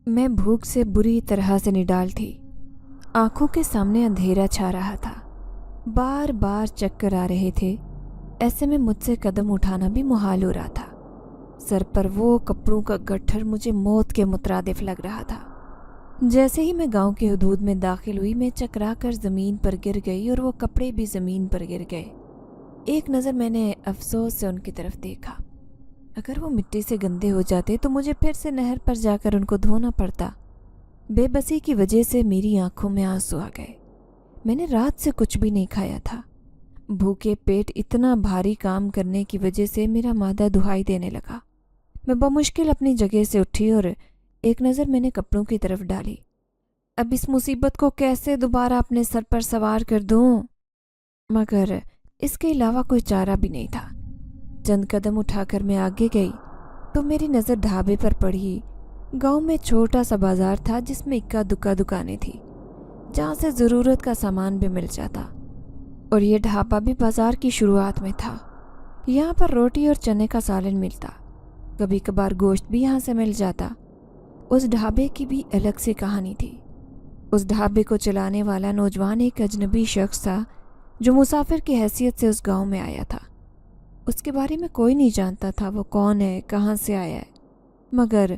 मैं भूख से बुरी तरह से निडाल थी। आंखों के सामने अंधेरा छा रहा था। बार बार चक्कर आ रहे थे। ऐसे में मुझसे कदम उठाना भी मुहाल हो रहा था। सर पर वो कपड़ों का गट्ठर मुझे मौत के मुतरादिफ लग रहा था। जैसे ही मैं गांव की हदूद में दाखिल हुई, मैं चकरा कर ज़मीन पर गिर गई और वो कपड़े भी ज़मीन पर गिर गए। एक नज़र मैंने अफसोस से उनकी तरफ देखा। अगर वो मिट्टी से गंदे हो जाते तो मुझे फिर से नहर पर जाकर उनको धोना पड़ता। बेबसी की वजह से मेरी आंखों में आंसू आ गए। मैंने रात से कुछ भी नहीं खाया था। भूखे पेट इतना भारी काम करने की वजह से मेरा मादा दुहाई देने लगा। मैं बमुश्किल अपनी जगह से उठी और एक नज़र मैंने कपड़ों की तरफ डाली। अब इस मुसीबत को कैसे दोबारा अपने सर पर सवार कर दूं? मगर इसके अलावा कोई चारा भी नहीं था। चंद कदम उठाकर मैं आगे गई तो मेरी नज़र ढाबे पर पड़ी। गांव में छोटा सा बाजार था जिसमें इक्का दुक्का दुकानें थी जहाँ से ज़रूरत का सामान भी मिल जाता, और ये ढाबा भी बाजार की शुरुआत में था। यहाँ पर रोटी और चने का सालन मिलता, कभी कभार गोश्त भी यहाँ से मिल जाता। उस ढाबे की भी अलग सी कहानी थी। उस ढाबे को चलाने वाला नौजवान एक अजनबी शख्स था जो मुसाफिर की हैसियत से उस गांव में आया था। उसके बारे में कोई नहीं जानता था वो कौन है, कहाँ से आया है। मगर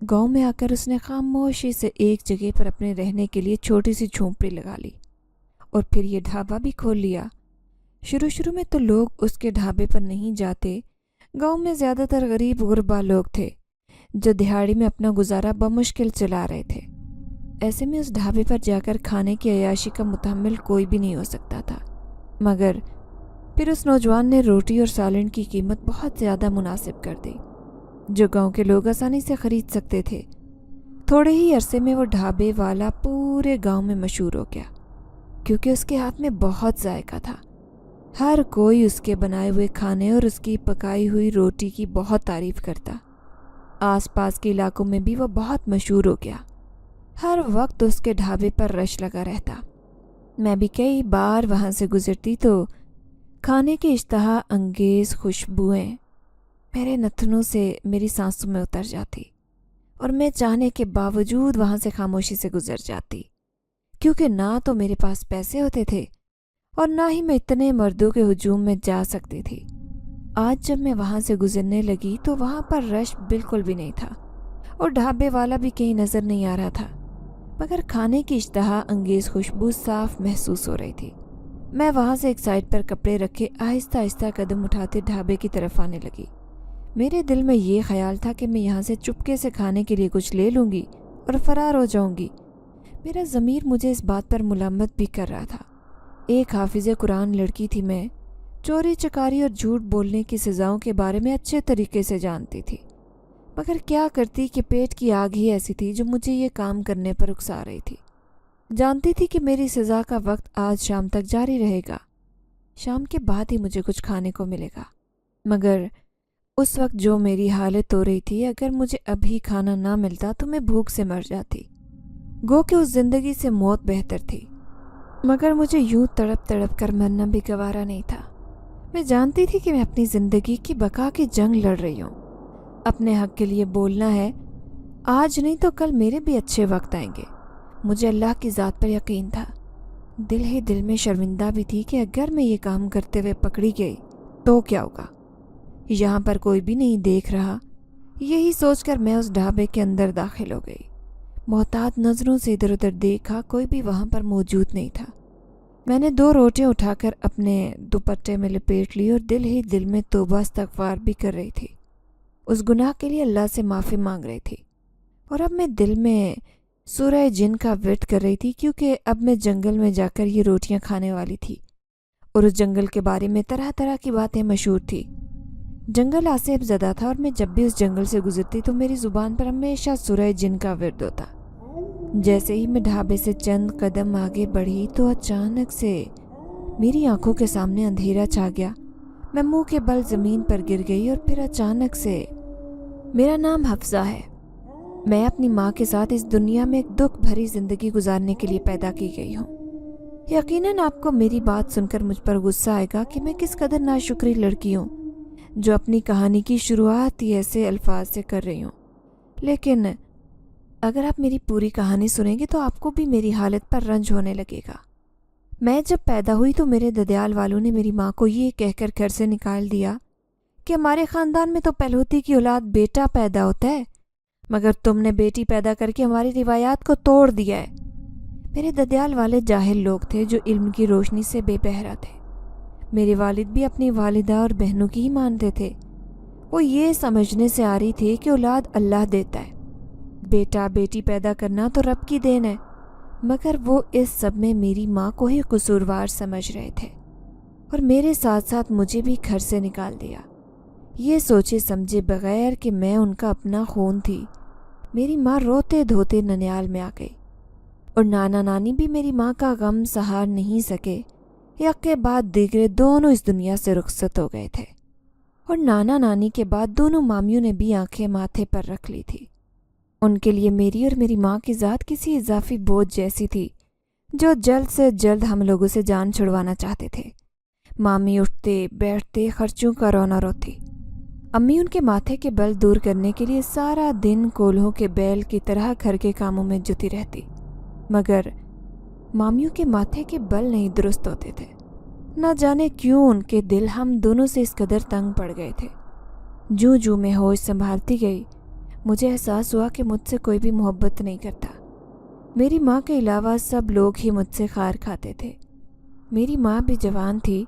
गांव में आकर उसने खामोशी से एक जगह पर अपने रहने के लिए छोटी सी झोंपड़ी लगा ली और फिर ये ढाबा भी खोल लिया। शुरू में तो लोग उसके ढाबे पर नहीं जाते। गांव में ज़्यादातर गरीब गुरबा लोग थे जो दिहाड़ी में अपना गुजारा बमुश्किल चला रहे थे। ऐसे में उस ढाबे पर जाकर खाने की अयाशी का मुतहम्मिल कोई भी नहीं हो सकता था। मगर फिर उस नौजवान ने रोटी और सालन की कीमत बहुत ज़्यादा मुनासिब कर दी जो गांव के लोग आसानी से ख़रीद सकते थे। थोड़े ही अरसे में वो ढाबे वाला पूरे गांव में मशहूर हो गया क्योंकि उसके हाथ में बहुत जायका था। हर कोई उसके बनाए हुए खाने और उसकी पकाई हुई रोटी की बहुत तारीफ़ करता। आसपास के इलाकों में भी वो बहुत मशहूर हो गया। हर वक्त उसके ढाबे पर रश लगा रहता। मैं भी कई बार वहाँ से गुजरती तो खाने की इश्तहा अंगेज़ खुशबुएं मेरे नथनों से मेरी सांसों में उतर जाती और मैं चाहने के बावजूद वहाँ से खामोशी से गुजर जाती, क्योंकि ना तो मेरे पास पैसे होते थे और ना ही मैं इतने मर्दों के हुजूम में जा सकती थी। आज जब मैं वहाँ से गुजरने लगी तो वहाँ पर रश बिल्कुल भी नहीं था और ढाबे वाला भी कहीं नज़र नहीं आ रहा था, मगर खाने की इश्तहा अंगेज़ खुशबू साफ महसूस हो रही थी। मैं वहाँ से एक साइड पर कपड़े रखे आहिस्ता आहिस्ता कदम उठाते ढाबे की तरफ आने लगी। मेरे दिल में ये ख्याल था कि मैं यहाँ से चुपके से खाने के लिए कुछ ले लूँगी और फरार हो जाऊँगी। मेरा ज़मीर मुझे इस बात पर मुलामत भी कर रहा था। एक हाफिज़े कुरान लड़की थी मैं, चोरी चकारी और झूठ बोलने की सज़ाओं के बारे में अच्छे तरीके से जानती थी, मगर क्या करती कि पेट की आग ही ऐसी थी जो मुझे ये काम करने पर उकसा रही थी। जानती थी कि मेरी सज़ा का वक्त आज शाम तक जारी रहेगा, शाम के बाद ही मुझे कुछ खाने को मिलेगा। मगर उस वक्त जो मेरी हालत हो रही थी, अगर मुझे अभी खाना ना मिलता तो मैं भूख से मर जाती। गो कि उस ज़िंदगी से मौत बेहतर थी, मगर मुझे यूं तड़प तड़प कर मरना भी गवारा नहीं था। मैं जानती थी कि मैं अपनी ज़िंदगी की बका की जंग लड़ रही हूँ। अपने हक़ के लिए बोलना है। आज नहीं तो कल मेरे भी अच्छे वक्त आएंगे। मुझे अल्लाह की ज़ात पर यकीन था। दिल ही दिल में शर्मिंदा भी थी कि अगर मैं ये काम करते हुए पकड़ी गई तो क्या होगा। यहाँ पर कोई भी नहीं देख रहा, यही सोचकर मैं उस ढाबे के अंदर दाखिल हो गई। मोहतात नज़रों से इधर उधर देखा, कोई भी वहाँ पर मौजूद नहीं था। मैंने 2 रोटियाँ उठाकर अपने दुपट्टे में लपेट ली और दिल ही दिल में तौबा इस्तग़फ़ार भी कर रही थी। उस गुनाह के लिए अल्लाह से माफ़ी मांग रही थी। और अब मैं दिल में सूरह जिन का विर्द कर रही थी, क्योंकि अब मैं जंगल में जाकर ये रोटियाँ खाने वाली थी और उस जंगल के बारे में तरह तरह की बातें मशहूर थी। जंगल आसेब ज़दा था और मैं जब भी उस जंगल से गुजरती तो मेरी ज़ुबान पर हमेशा सूरह जिन का विर्द होता। जैसे ही मैं ढाबे से चंद कदम आगे बढ़ी तो अचानक से मेरी आंखों के सामने अंधेरा छा गया। मैं मुंह के बल ज़मीन पर गिर गई और फिर अचानक से, मेरा नाम हफ्सा है। मैं अपनी माँ के साथ इस दुनिया में एक दुख भरी ज़िंदगी गुजारने के लिए पैदा की गई हूँ। यकीनन आपको मेरी बात सुनकर मुझ पर गुस्सा आएगा कि मैं किस कदर नाशुक्री लड़की हूँ जो अपनी कहानी की शुरुआत ही ऐसे अल्फाज से कर रही हूँ, लेकिन اگر آپ میری پوری کہانی سنیں گے تو آپ کو بھی میری حالت پر رنج ہونے لگے گا۔ میں جب پیدا ہوئی تو میرے ددیال والوں نے میری ماں کو یہ کہہ کر گھر سے نکال دیا کہ ہمارے خاندان میں تو پہلوتی کی اولاد بیٹا پیدا ہوتا ہے، مگر تم نے بیٹی پیدا کر کے ہماری روایات کو توڑ دیا ہے۔ میرے ددیال والے جاہل لوگ تھے جو علم کی روشنی سے بے بہرا تھے۔ میرے والد بھی اپنی والدہ اور بہنوں کی ہی مانتے تھے۔ وہ یہ سمجھنے سے آ رہی تھی کہ اولاد اللہ دیتا ہے، بیٹا بیٹی پیدا کرنا تو رب کی دین ہے، مگر وہ اس سب میں میری ماں کو ہی قصوروار سمجھ رہے تھے اور میرے ساتھ ساتھ مجھے بھی گھر سے نکال دیا، یہ سوچے سمجھے بغیر کہ میں ان کا اپنا خون تھی۔ میری ماں روتے دھوتے ننیال میں آ گئی اور نانا نانی بھی میری ماں کا غم سہار نہیں سکے۔ یک کے بعد دیگرے دونوں اس دنیا سے رخصت ہو گئے تھے اور نانا نانی کے بعد دونوں مامیوں نے بھی آنکھیں ماتھے پر رکھ لی تھی۔ ان کے لیے میری اور میری ماں کی ذات کسی اضافی بوجھ جیسی تھی جو جلد سے جلد ہم لوگوں سے جان چھڑوانا چاہتے تھے۔ مامی اٹھتے بیٹھتے خرچوں کا رونا روتی، امی ان کے ماتھے کے بل دور کرنے کے لیے سارا دن کولہوں کے بیل کی طرح گھر کے کاموں میں جتی رہتی، مگر مامیوں کے ماتھے کے بل نہیں درست ہوتے تھے۔ نہ جانے کیوں ان کے دل ہم دونوں سے اس قدر تنگ پڑ گئے تھے۔ جو میں ہوش سنبھالتی گئی مجھے احساس ہوا کہ مجھ سے کوئی بھی محبت نہیں کرتا۔ میری ماں کے علاوہ سب لوگ ہی مجھ سے خار کھاتے تھے۔ میری ماں بھی جوان تھی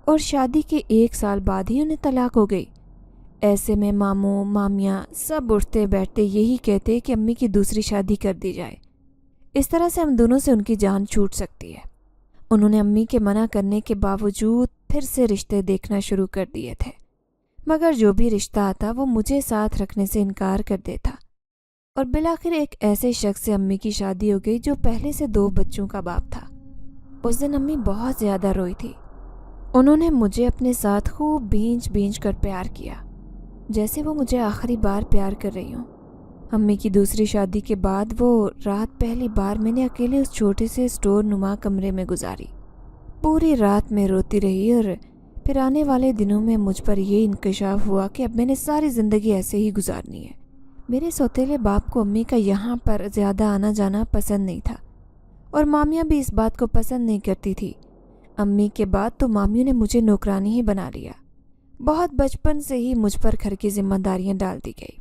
اور شادی کے 1 سال بعد ہی انہیں طلاق ہو گئی۔ ایسے میں ماموں مامیاں سب اٹھتے بیٹھتے یہی کہتے کہ امی کی دوسری شادی کر دی جائے، اس طرح سے ہم دونوں سے ان کی جان چھوٹ سکتی ہے۔ انہوں نے امی کے منع کرنے کے باوجود پھر سے رشتے دیکھنا شروع کر دیے تھے، مگر جو بھی رشتہ آتا وہ مجھے ساتھ رکھنے سے انکار کر دیتا اور بالآخر ایک ایسے شخص سے امی کی شادی ہو گئی جو پہلے سے 2 بچوں کا باپ تھا۔ اس دن امی بہت زیادہ روئی تھی۔ انہوں نے مجھے اپنے ساتھ خوب بھینچ بھینچ کر پیار کیا، جیسے وہ مجھے آخری بار پیار کر رہی ہوں۔ امی کی دوسری شادی کے بعد وہ رات پہلی بار میں نے اکیلے اس چھوٹے سے اسٹور نما کمرے میں گزاری۔ پوری رات میں روتی رہی اور پھر آنے والے دنوں میں مجھ پر یہ انکشاف ہوا کہ اب میں نے ساری زندگی ایسے ہی گزارنی ہے۔ میرے سوتیلے باپ کو امی کا یہاں پر زیادہ آنا جانا پسند نہیں تھا اور مامیاں بھی اس بات کو پسند نہیں کرتی تھی۔ امی کے بعد تو مامیوں نے مجھے نوکرانی ہی بنا لیا۔ بہت بچپن سے ہی مجھ پر گھر کی ذمہ داریاں ڈال دی گئی۔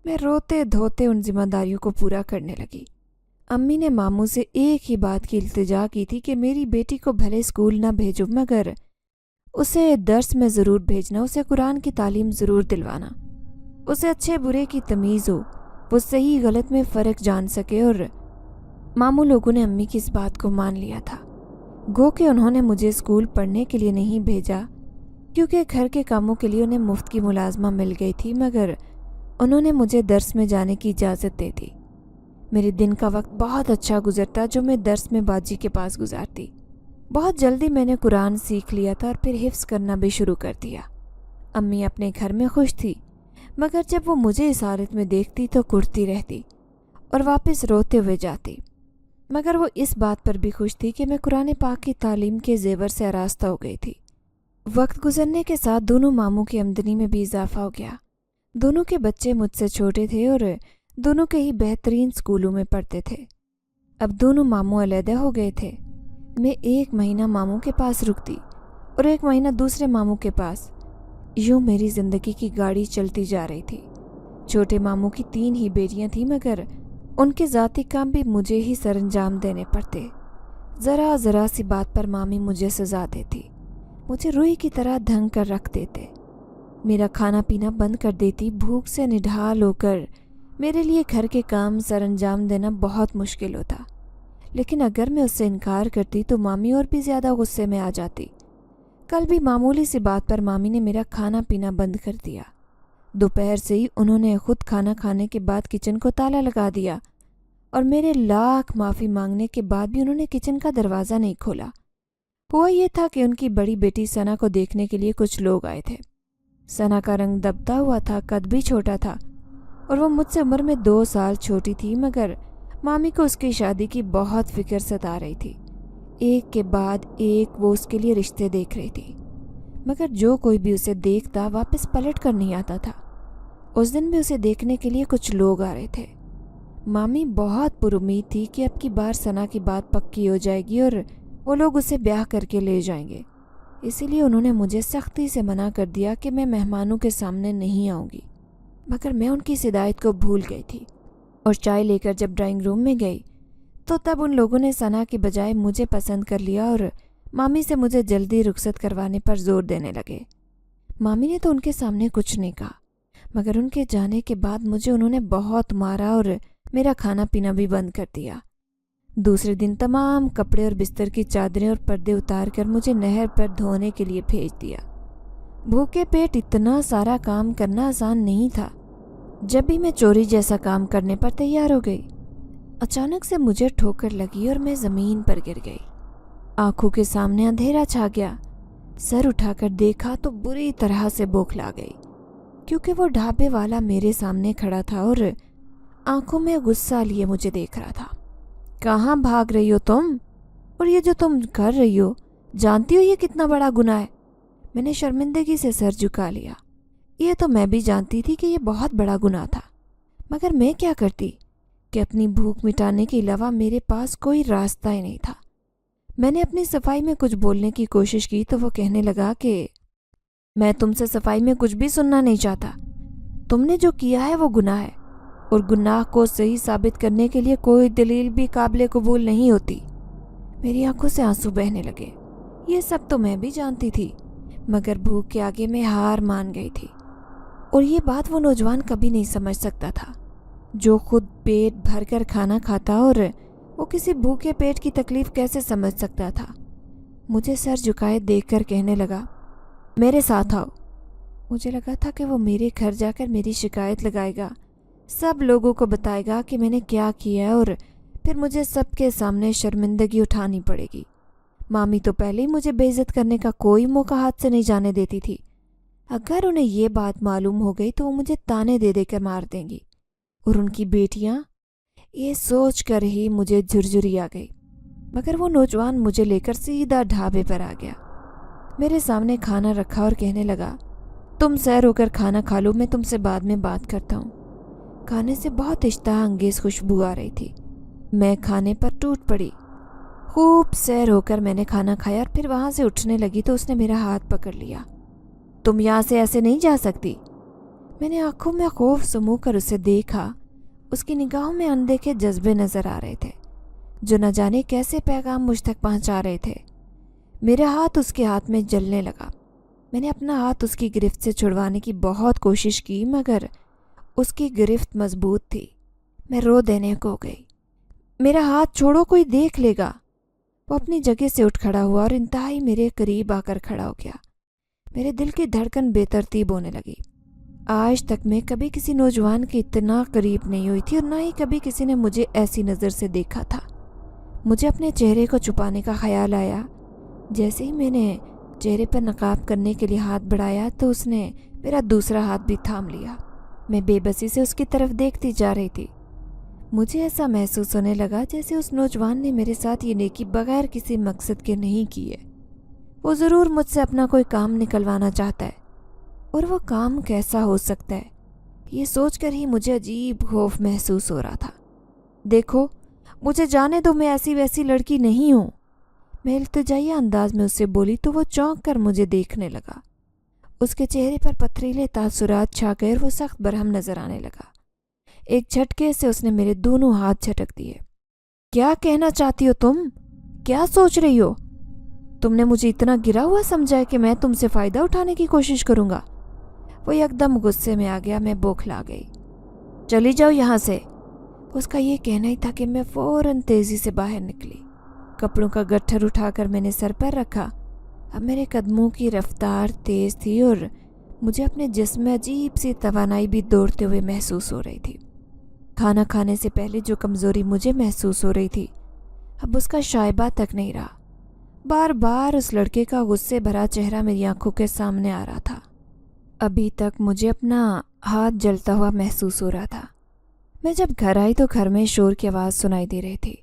میں روتے دھوتے ان ذمہ داریوں کو پورا کرنے لگی۔ امی نے ماموں سے ایک ہی بات کی التجا کی تھی کہ میری بیٹی کو بھلے اسکول نہ بھیجو مگر اسے درس میں ضرور بھیجنا، اسے قرآن کی تعلیم ضرور دلوانا، اسے اچھے برے کی تمیز ہو، وہ صحیح غلط میں فرق جان سکے۔ اور ماموں لوگوں نے امی کی اس بات کو مان لیا تھا۔ گو کہ انہوں نے مجھے اسکول پڑھنے کے لیے نہیں بھیجا کیونکہ گھر کے کاموں کے لیے انہیں مفت کی ملازمہ مل گئی تھی، مگر انہوں نے مجھے درس میں جانے کی اجازت دے دی۔ میرے دن کا وقت بہت اچھا گزرتا جو میں درس میں باجی کے پاس گزارتی۔ بہت جلدی میں نے قرآن سیکھ لیا تھا اور پھر حفظ کرنا بھی شروع کر دیا۔ امی اپنے گھر میں خوش تھی، مگر جب وہ مجھے اس حالت میں دیکھتی تو کڑتی رہتی اور واپس روتے ہوئے جاتی، مگر وہ اس بات پر بھی خوش تھی کہ میں قرآن پاک کی تعلیم کے زیور سے آراستہ ہو گئی تھی۔ وقت گزرنے کے ساتھ دونوں ماموں کی آمدنی میں بھی اضافہ ہو گیا۔ دونوں کے بچے مجھ سے چھوٹے تھے اور دونوں کے ہی بہترین اسکولوں میں پڑھتے تھے۔ اب دونوں ماموں علیحدہ ہو گئے تھے۔ میں 1 مہینہ ماموں کے پاس رکتی اور 1 مہینہ دوسرے ماموں کے پاس۔ یوں میری زندگی کی گاڑی چلتی جا رہی تھی۔ چھوٹے ماموں کی 3 ہی بیٹیاں تھیں، مگر ان کے ذاتی کام بھی مجھے ہی سر انجام دینے پڑتے۔ ذرا سی بات پر مامی مجھے سزا دیتی، مجھے روئی کی طرح دھنگ کر رکھ دیتے، میرا کھانا پینا بند کر دیتی۔ بھوک سے نڈھال ہو کر میرے لیے گھر کے کام سر انجام دینا بہت مشکل ہوتا، لیکن اگر میں اس سے انکار کرتی تو مامی اور بھی زیادہ غصے میں آ جاتی۔ کل بھی معمولی سی بات پر مامی نے میرا کھانا پینا بند کر دیا۔ دوپہر سے ہی انہوں نے خود کھانا کھانے کے بعد کچن کو تالا لگا دیا اور میرے لاکھ معافی مانگنے کے بعد بھی انہوں نے کچن کا دروازہ نہیں کھولا۔ ہوا یہ تھا کہ ان کی بڑی بیٹی ثنا کو دیکھنے کے لیے کچھ لوگ آئے تھے۔ ثنا کا رنگ دبتا ہوا تھا، قد بھی چھوٹا تھا اور وہ مجھ سے عمر میں 2 سال چھوٹی تھی، مگر مامی کو اس کی شادی کی بہت فکر ستا رہی تھی۔ ایک کے بعد ایک وہ اس کے لیے رشتے دیکھ رہی تھی، مگر جو کوئی بھی اسے دیکھتا واپس پلٹ کر نہیں آتا تھا۔ اس دن بھی اسے دیکھنے کے لیے کچھ لوگ آ رہے تھے۔ मामी बहुत पुरुमीद थी कि अब की बार सना की बात पक्की हो जाएगी और वो लोग उसे ब्याह करके ले जाएंगे। इसीलिए उन्होंने मुझे सख्ती से मना कर दिया कि मैं मेहमानों के सामने नहीं आऊँगी। मगर मैं उनकी इस हिदायत को भूल गई थी और चाय लेकर जब ड्राइंग रूम में गई तो तब उन लोगों ने सना की बजाय मुझे पसंद कर लिया और मामी से मुझे जल्दी रुखसत करवाने पर जोर देने लगे। मामी ने तो उनके सामने कुछ नहीं कहा, मगर उनके जाने के बाद मुझे उन्होंने बहुत मारा और मेरा खाना पीना भी बंद कर दिया। दूसरे दिन तमाम कपड़े और बिस्तर की चादरें और पर्दे उतार कर मुझे नहर पर धोने के लिए भेज दिया। भूखे पेट इतना सारा काम करना आसान नहीं था। जब भी मैं चोरी जैसा काम करने पर तैयार हो गई, अचानक से मुझे ठोकर लगी और मैं ज़मीन पर गिर गई। आंखों के सामने अंधेरा छा गया। सर उठाकर देखा तो बुरी तरह से बौखला गई, क्योंकि वो ढाबे वाला मेरे सामने खड़ा था और आंखों में गुस्सा लिए मुझे देख रहा था। कहाँ भाग रही हो तुम? और ये जो तुम कर रही हो, जानती हो ये कितना बड़ा गुनाह है? मैंने शर्मिंदगी से सर झुका लिया। ये तो मैं भी जानती थी कि ये बहुत बड़ा गुनाह था, मगर मैं क्या करती कि अपनी भूख मिटाने के अलावा मेरे पास कोई रास्ता ही नहीं था। मैंने अपनी सफाई में कुछ बोलने की कोशिश की तो वो कहने लगा कि मैं तुमसे सफाई में कुछ भी सुनना नहीं चाहता। तुमने जो किया है वो गुनाह है और गुनाह को सही साबित करने के लिए कोई दलील भी काबिल कबूल नहीं होती। मेरी आंखों से आंसू बहने लगे। ये सब तो मैं भी जानती थी, मगर भूख के आगे मैं हार मान गई थी। और ये बात वो नौजवान कभी नहीं समझ सकता था, जो खुद पेट भरकर खाना खाता, और वो किसी भूखे पेट की तकलीफ कैसे समझ सकता था। मुझे सर झुकाए देखकर कहने लगा, मेरे साथ आओ। मुझे लगा था कि वो मेरे घर जाकर मेरी शिकायत लगाएगा, सब लोगों को बताएगा कि मैंने क्या किया है, और फिर मुझे सबके सामने शर्मिंदगी उठानी पड़ेगी। मामी तो पहले ही मुझे बेइज्जत करने का कोई मौका हाथ से नहीं जाने देती थी। अगर उन्हें ये बात मालूम हो गई तो वो मुझे ताने दे देकर मार देंगी। और उनकी बेटियां, ये सोच कर ही मुझे झुरझुरी आ गई। मगर वो नौजवान मुझे लेकर सीधा ढाबे पर आ गया। मेरे सामने खाना रखा और कहने लगा, तुम सैर होकर खाना खा लो, मैं तुमसे बाद में बात करता हूँ। खाने से बहुत इश्तहा अंगेज खुशबू आ रही थी। मैं खाने पर टूट पड़ी। खूब सैर होकर मैंने खाना खाया और फिर वहाँ से उठने लगी तो उसने मेरा हाथ पकड़ लिया। तुम यहाँ से ऐसे नहीं जा सकती। मैंने आंखों में खौफ समूह कर उसे देखा। उसकी निगाहों में अनदेखे जज्बे नजर आ रहे थे, जो न जाने कैसे पैगाम मुझ तक पहुँचा रहे थे। मेरा हाथ उसके हाथ में जलने लगा। मैंने अपना हाथ उसकी गिरफ्त से छुड़वाने की बहुत कोशिश की, मगर उसकी गिरफ्त मजबूत थी। मैं रो देने को गई। मेरा हाथ छोड़ो, कोई देख लेगा। वो अपनी जगह से उठ खड़ा हुआ और इंतहाई मेरे करीब आकर खड़ा हो गया। मेरे दिल की धड़कन बेतरतीब होने लगी। आज तक मैं कभी किसी नौजवान के इतना करीब नहीं हुई थी और ना ही कभी किसी ने मुझे ऐसी नज़र से देखा था। मुझे अपने चेहरे को छुपाने का ख्याल आया। जैसे ही मैंने चेहरे पर नकाब करने के लिए हाथ बढ़ाया तो उसने मेरा दूसरा हाथ भी थाम लिया। मैं बेबसी से उसकी तरफ देखती जा रही थी। मुझे ऐसा महसूस होने लगा जैसे उस नौजवान ने मेरे साथ ये नेकी बगैर किसी मकसद के नहीं की है। वो ज़रूर मुझसे अपना कोई काम निकलवाना चाहता है, और वो काम कैसा हो सकता है, ये सोचकर ही मुझे अजीब खौफ महसूस हो रहा था। देखो, मुझे जाने दो, मैं ऐसी वैसी लड़की नहीं हूँ। मैं इल्तिजाइया अंदाज में उससे बोली तो वो चौंक कर मुझे देखने लगा। उसके चेहरे पर पथरीले तासुरात छा गए और वो सख्त बरहम नजर आने लगा। एक झटके से उसने मेरे दोनों हाथ झटक दिए। क्या कहना चाहती हो तुम? क्या सोच रही हो? तुमने मुझे इतना गिरा हुआ समझा है कि मैं तुमसे फ़ायदा उठाने की कोशिश करूँगा? वो एकदम गुस्से में आ गया। मैं बौखला गई। चली जाओ यहाँ से। उसका ये कहना ही था कि मैं फ़ौरन तेज़ी से बाहर निकली। कपड़ों का गट्ठर उठाकर मैंने सर पर रखा। अब मेरे कदमों की रफ्तार तेज़ थी और मुझे अपने जिस्म में अजीब सी तवानाई भी दौड़ते हुए महसूस हो रही थी। खाना खाने से पहले जो कमज़ोरी मुझे महसूस हो रही थी, अब उसका शायबा तक नहीं रहा। बार बार उस लड़के का गुस्से भरा चेहरा मेरी आंखों के सामने आ रहा था। अभी तक मुझे अपना हाथ जलता हुआ महसूस हो रहा था। मैं जब घर आई तो घर में शोर की आवाज़ सुनाई दे रही थी।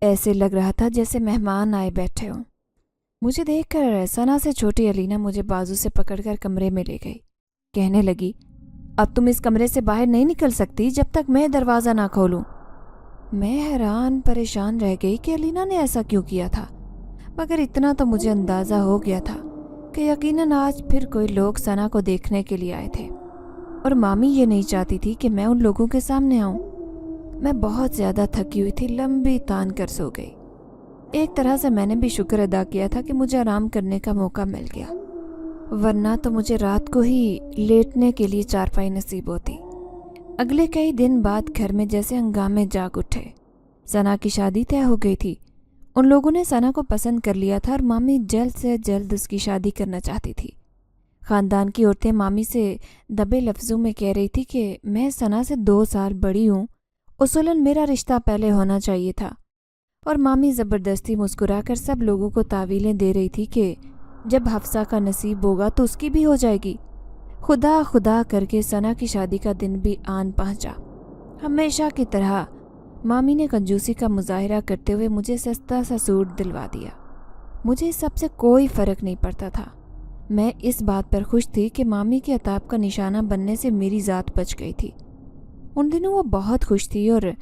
ऐसे लग रहा था जैसे मेहमान आए बैठे हों। मुझे देखकर सना से छोटी अलीना मुझे बाजू से पकड़कर कमरे में ले गई। कहने लगी, अब तुम इस कमरे से बाहर नहीं निकल सकती जब तक मैं दरवाज़ा ना खोलूं। मैं हैरान परेशान रह गई कि अलीना ने ऐसा क्यों किया था, मगर इतना तो मुझे अंदाज़ा हो गया था कि यकीनन आज फिर कोई लोग सना को देखने के लिए आए थे और मामी ये नहीं चाहती थी कि मैं उन लोगों के सामने आऊं। मैं बहुत ज़्यादा थकी हुई थी, लंबी तान कर सो गई। एक तरह से मैंने भी शुक्र अदा किया था कि मुझे आराम करने का मौका मिल गया, वरना तो मुझे रात को ही लेटने के लिए चारपाई नसीब होती। अगले कई दिन बाद घर में जैसे हंगामे जाग उठे। सना की शादी तय हो गई थी। उन लोगों ने सना को पसंद कर लिया था और मामी जल्द से जल्द उसकी शादी करना चाहती थी। ख़ानदान की औरतें मामी से दबे लफ्ज़ों में कह रही थी कि मैं सना से 2 साल बड़ी हूँ, उसूलन मेरा रिश्ता पहले होना चाहिए था। और मामी ज़बरदस्ती मुस्कुराकर सब लोगों को तावीलें दे रही थी कि जब हफ्सा का नसीब होगा तो उसकी भी हो जाएगी। खुदा खुदा करके सना की शादी का दिन भी आन पहुंचा। हमेशा की तरह मामी ने कंजूसी का मुजाहिरा करते हुए मुझे सस्ता सा सूट दिलवा दिया। मुझे इस सब से कोई फ़र्क नहीं पड़ता था। मैं इस बात पर खुश थी कि मामी के अताब का निशाना बनने से मेरी ज़ात बच गई थी। उन दिनों वो बहुत खुश थी और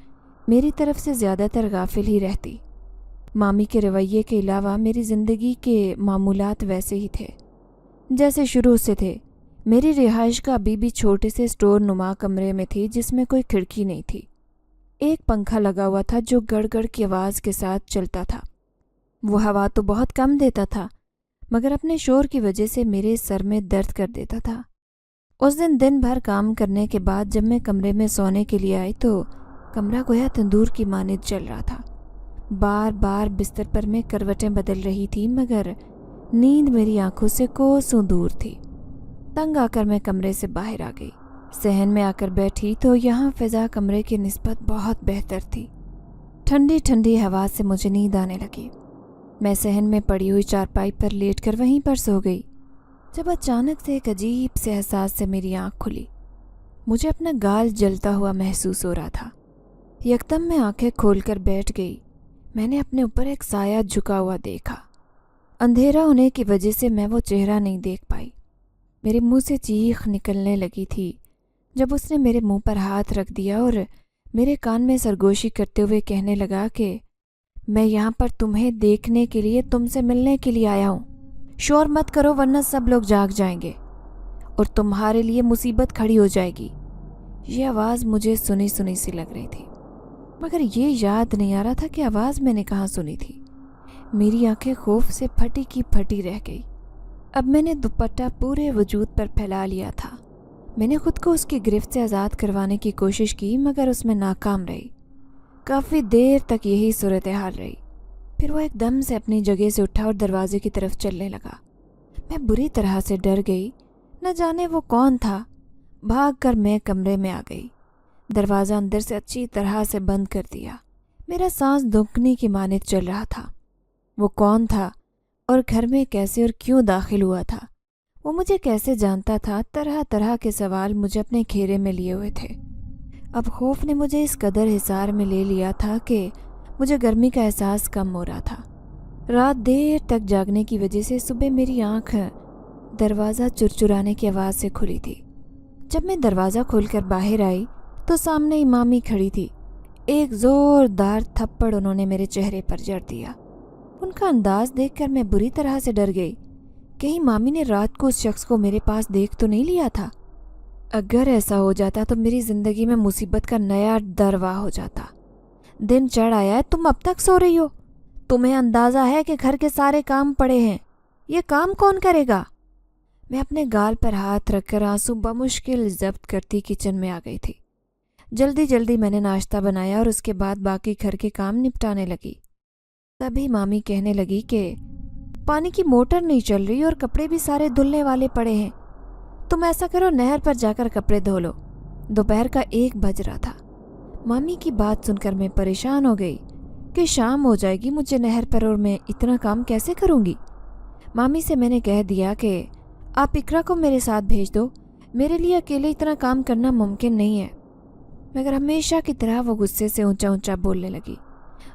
मेरी तरफ से ज़्यादातर गाफिल ही रहती। मामी के रवैये के अलावा मेरी ज़िंदगी के मामूलात वैसे ही थे जैसे शुरू से थे। मेरी रिहाइश का अभी भी छोटे से स्टोर नुमा कमरे में थी जिसमें कोई खिड़की नहीं थी। एक पंखा लगा हुआ था जो गड़गड़ की आवाज़ के साथ चलता था। वो हवा तो बहुत कम देता था, मगर अपने शोर की वजह से मेरे सर में दर्द कर देता था। उस दिन भर काम करने के बाद जब मैं कमरे में सोने के लिए आई तो कमरा गोया तंदूर की मानिंद चल रहा था। बार बार बिस्तर पर मैं करवटें बदल रही थी, मगर नींद मेरी आंखों से कोसों दूर थी। तंग आकर मैं कमरे से बाहर आ गई। सहन में आकर बैठी तो यहाँ फ़िज़ा कमरे की निस्बत बहुत बेहतर थी। ठंडी ठंडी हवा से मुझे नींद आने लगी। मैं सहन में पड़ी हुई चारपाई पर लेटकर वहीं पर सो गई जब अचानक से एक अजीब से एहसास से मेरी आँख खुली। मुझे अपना गाल जलता हुआ महसूस हो रहा था। यकदम मैं आंखें खोलकर बैठ गई। मैंने अपने ऊपर एक साया झुका हुआ देखा। अंधेरा होने की वजह से मैं वो चेहरा नहीं देख पाई। मेरे मुंह से चीख निकलने लगी थी जब उसने मेरे मुंह पर हाथ रख दिया और मेरे कान में सरगोशी करते हुए कहने लगा कि मैं यहाँ पर तुम्हें देखने के लिए, तुमसे मिलने के लिए आया हूँ। शोर मत करो वरना सब लोग जाग जाएंगे और तुम्हारे लिए मुसीबत खड़ी हो जाएगी। ये आवाज़ मुझे सुनी सुनी सी लग रही थी, मगर ये याद नहीं आ रहा था कि आवाज़ मैंने कहाँ सुनी थी। मेरी आंखें खौफ से फटी की फटी रह गई। अब मैंने दुपट्टा पूरे वजूद पर फैला लिया था। मैंने खुद को उसकी गिरफ्त से आज़ाद करवाने की कोशिश की, मगर उसमें नाकाम रही। काफ़ी देर तक यही सूरत हाल रही। फिर वो एकदम से अपनी जगह से उठा और दरवाजे की तरफ चलने लगा। मैं बुरी तरह से डर गई। न जाने वो कौन था। भागकर मैं कमरे में आ गई। दरवाज़ा अंदर से अच्छी तरह से बंद कर दिया। मेरा सांस दुखने की मानित चल रहा था। वो कौन था और घर में कैसे और क्यों दाखिल हुआ था? वो मुझे कैसे जानता था? तरह तरह के सवाल मुझे अपने घेरे में लिए हुए थे। अब खौफ ने मुझे इस कदर हिसार में ले लिया था कि मुझे गर्मी का एहसास कम हो रहा था। रात देर तक जागने की वजह से सुबह मेरी आँख दरवाज़ा चुरचुराने की आवाज़ से खुली थी। जब मैं दरवाज़ा खोलकर बाहर आई तो सामने ही मामी खड़ी थी। एक ज़ोरदार थप्पड़ उन्होंने मेरे चेहरे पर जड़ दिया। उनका अंदाज देखकर मैं बुरी तरह से डर गई। कहीं मामी ने रात को उस शख्स को मेरे पास देख तो नहीं लिया था? अगर ऐसा हो जाता तो मेरी ज़िंदगी में मुसीबत का नया दरवा हो जाता। दिन चढ़ आया है, तुम अब तक सो रही हो? तुम्हें अंदाज़ा है कि घर के सारे काम पड़े हैं, ये काम कौन करेगा? मैं अपने गाल पर हाथ रखकर आंसू बमुश्किल जब्त करती किचन में आ गई थी। जल्दी जल्दी मैंने नाश्ता बनाया और उसके बाद बाकी घर के काम निपटाने लगी। तभी मामी कहने लगी कि पानी की मोटर नहीं चल रही और कपड़े भी सारे धुलने वाले पड़े हैं। तुम ऐसा करो, नहर पर जाकर कपड़े धो लो। दोपहर का 1 बज रहा था। मामी की बात सुनकर मैं परेशान हो गई कि शाम हो जाएगी मुझे नहर पर और मैं इतना काम कैसे करूँगी। मामी से मैंने कह दिया कि आप इकरा को मेरे साथ भेज दो, मेरे लिए अकेले इतना काम करना मुमकिन नहीं है। मगर हमेशा की तरह वो गुस्से से ऊंचा ऊंचा बोलने लगी।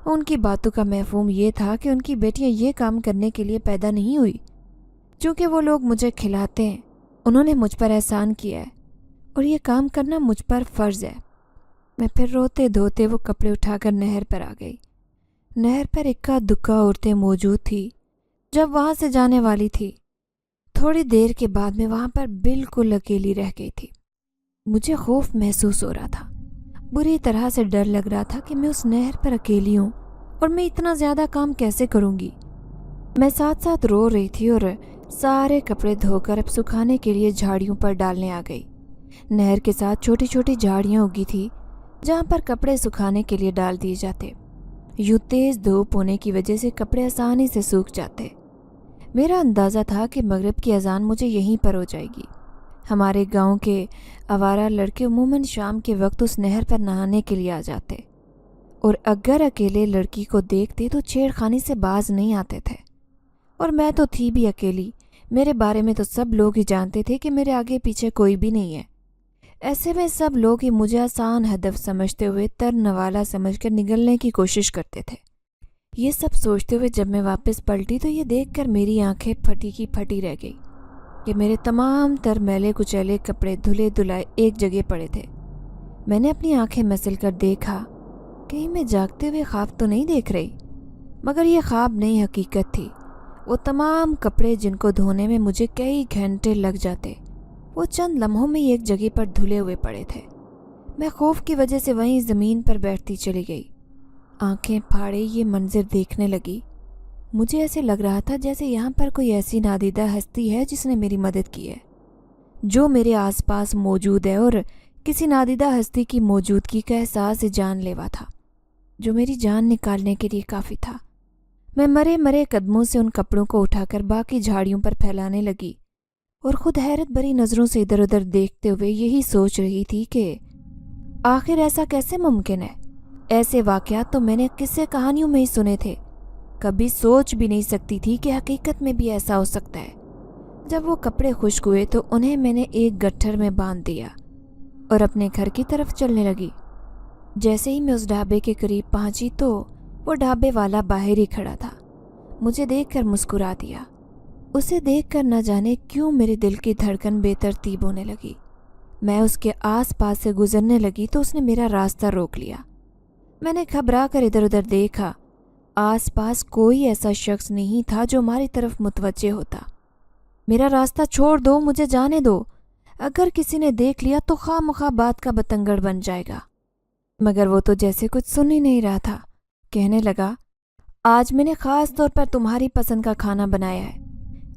उनकी बातों का मफ़हूम ये था कि उनकी बेटियां ये काम करने के लिए पैदा नहीं हुई। चूँकि वो लोग मुझे खिलाते हैं, उन्होंने मुझ पर एहसान किया है और ये काम करना मुझ पर फ़र्ज़ है। मैं फिर रोते धोते वो कपड़े उठाकर नहर पर आ गई। नहर पर इक्का दुक्का औरतें मौजूद थी जब वहाँ से जाने वाली थी। थोड़ी देर के बाद मैं वहाँ पर बिल्कुल अकेली रह गई थी। मुझे खौफ महसूस हो रहा था, बुरी तरह से डर लग रहा था कि मैं उस नहर पर अकेली हूँ और मैं इतना ज़्यादा काम कैसे करूँगी। मैं साथ साथ रो रही थी और सारे कपड़े धोकर अब सुखाने के लिए झाड़ियों पर डालने आ गई। नहर के साथ छोटी छोटी झाड़ियाँ उगी थी जहाँ पर कपड़े सुखाने के लिए डाल दिए जाते। यूँ तेज़ धूप होने की वजह से कपड़े आसानी से सूख जाते। मेरा अंदाज़ा था कि मगरिब की अजान मुझे यहीं पर हो जाएगी। हमारे गांव के आवारा लड़के अमूमन शाम के वक्त उस नहर पर नहाने के लिए आ जाते और अगर अकेले लड़की को देखते तो छेड़खानी से बाज नहीं आते थे। और मैं तो थी भी अकेली। मेरे बारे में तो सब लोग ही जानते थे कि मेरे आगे पीछे कोई भी नहीं है। ऐसे में सब लोग ही मुझे आसान हदफ समझते हुए तरनवाला समझकर निगलने की कोशिश करते थे। ये सब सोचते हुए जब मैं वापस पलटी तो ये देखकर मेरी आंखें फटी की फटी रह गई कि मेरे तमाम तर मैले कुचैले कपड़े धुले धुलाए एक जगह पड़े थे। मैंने अपनी आंखें मसल कर देखा, कहीं मैं जागते हुए ख्वाब तो नहीं देख रही। मगर ये ख्वाब नहीं, हकीकत थी। वो तमाम कपड़े जिनको धोने में मुझे कई घंटे लग जाते, वो चंद लम्हों में एक जगह पर धुले हुए पड़े थे। मैं खौफ की वजह से वहीं ज़मीन पर बैठती चली गई। आंखें फाड़े ये मंजर देखने लगी। मुझे ऐसे लग रहा था जैसे यहाँ पर कोई ऐसी नादीदा हस्ती है जिसने मेरी मदद की है, जो मेरे आसपास मौजूद है और किसी नादीदा हस्ती की मौजूदगी का एहसास जानलेवा था, जो मेरी जान निकालने के लिए काफ़ी था। मैं मरे मरे कदमों से उन कपड़ों को उठाकर बाकी झाड़ियों पर फैलाने लगी और ख़ुद हैरत भरी नज़रों से इधर उधर देखते हुए यही सोच रही थी कि आखिर ऐसा कैसे मुमकिन है। ऐसे वाक़यात तो मैंने किस्से कहानियों में ही सुने थे, कभी सोच भी नहीं सकती थी कि हकीकत में भी ऐसा हो सकता है। जब वो कपड़े खुश्क हुए तो उन्हें मैंने एक गट्ठर में बांध दिया और अपने घर की तरफ चलने लगी। जैसे ही मैं उस ढाबे के करीब पहुंची तो वो ढाबे वाला बाहर ही खड़ा था। मुझे देखकर मुस्कुरा दिया। उसे देखकर न जाने क्यों मेरे दिल की धड़कन बेतरतीब होने लगी। मैं उसके आस पास से गुजरने लगी तो उसने मेरा रास्ता रोक लिया। मैंने घबरा कर इधर उधर देखा। आसपास कोई ऐसा शख्स नहीं था जो हमारी तरफ मुतवज्जे होता। मेरा रास्ता छोड़ दो, मुझे जाने दो। अगर किसी ने देख लिया तो खामखा बात का बतंगड़ बन जाएगा। मगर वो तो जैसे कुछ सुन ही नहीं रहा था। कहने लगा, आज मैंने ख़ास तौर पर तुम्हारी पसंद का खाना बनाया है।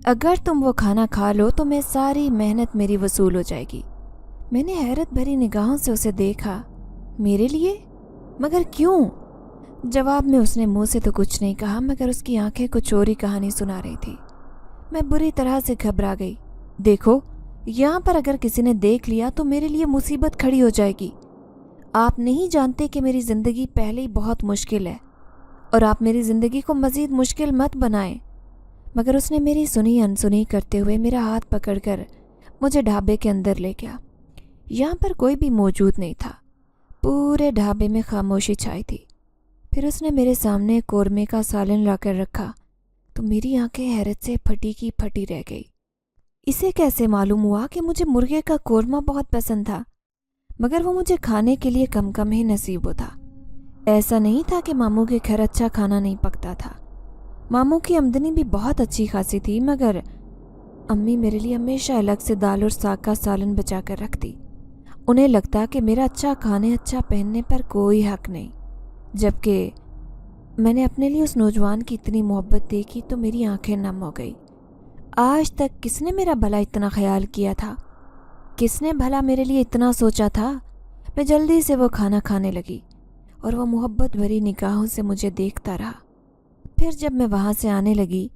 अगर तुम वो खाना खा लो तो मैं सारी मेहनत मेरी वसूल हो जाएगी। मैंने हैरत भरी निगाहों से उसे देखा। मेरे लिए? मगर क्यों? जवाब में उसने मुंह से तो कुछ नहीं कहा, मगर उसकी आंखें कुछ और ही कहानी सुना रही थी। मैं बुरी तरह से घबरा गई। देखो, यहाँ पर अगर किसी ने देख लिया तो मेरे लिए मुसीबत खड़ी हो जाएगी। आप नहीं जानते कि मेरी ज़िंदगी पहले ही बहुत मुश्किल है और आप मेरी ज़िंदगी को मज़ीद मुश्किल मत बनाएं। मगर उसने मेरी सुनी अनसुनी करते हुए मेरा हाथ पकड़कर मुझे ढाबे के अंदर ले गया। यहाँ पर कोई भी मौजूद नहीं था। पूरे ढाबे में खामोशी छाई थी। फिर उसने मेरे सामने कोरमे का सालन लाकर रखा तो मेरी आंखें हैरत से फटी की फटी रह गई। इसे कैसे मालूम हुआ कि मुझे मुर्गे का कोरमा बहुत पसंद था, मगर वो मुझे खाने के लिए कम कम ही नसीब होता। ऐसा नहीं था कि मामू के घर अच्छा खाना नहीं पकता था। मामू की आमदनी भी बहुत अच्छी खासी थी, मगर अम्मी मेरे लिए हमेशा अलग से दाल और साग का सालन बचा कर रखती। उन्हें लगता कि मेरा अच्छा खाने अच्छा पहनने पर कोई हक नहीं। जबकि मैंने अपने लिए उस नौजवान की इतनी मोहब्बत देखी तो मेरी आंखें नम हो गई। आज तक किसने मेरा भला इतना ख्याल किया था? किसने भला मेरे लिए इतना सोचा था? मैं जल्दी से वो खाना खाने लगी और वो मोहब्बत भरी निगाहों से मुझे देखता रहा। फिर जब मैं वहाँ से आने लगी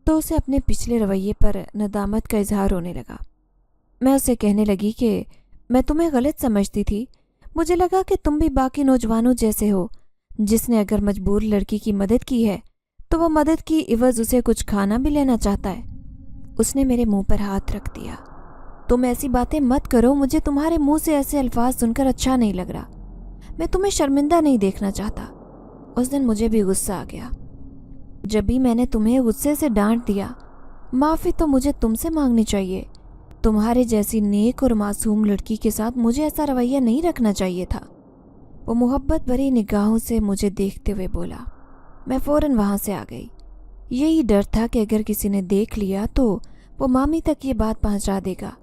तो उसे अपने पिछले रवैये पर नदामत का इजहार होने लगा। मैं उसे कहने लगी कि मैं तुम्हें गलत समझती थी। मुझे लगा कि तुम भी बाकी नौजवानों जैसे हो, जिसने अगर मजबूर लड़की की मदद की है तो वो मदद की इवज़ उसे कुछ खाना भी लेना चाहता है। उसने मेरे मुंह पर हाथ रख दिया। तुम ऐसी बातें मत करो, मुझे तुम्हारे मुंह से ऐसे अल्फाज सुनकर अच्छा नहीं लग रहा। मैं तुम्हें शर्मिंदा नहीं देखना चाहता। उस दिन मुझे भी गुस्सा आ गया। जब भी मैंने तुम्हें गुस्से से डांट दिया, माफ़ी तो मुझे तुमसे मांगनी चाहिए। तुम्हारे जैसी नेक और मासूम लड़की के साथ मुझे ऐसा रवैया नहीं रखना चाहिए था। वो मोहब्बत भरी निगाहों से मुझे देखते हुए बोला। मैं फ़ौरन वहाँ से आ गई। यही डर था कि अगर किसी ने देख लिया तो वो मामी तक ये बात पहुँचा देगा।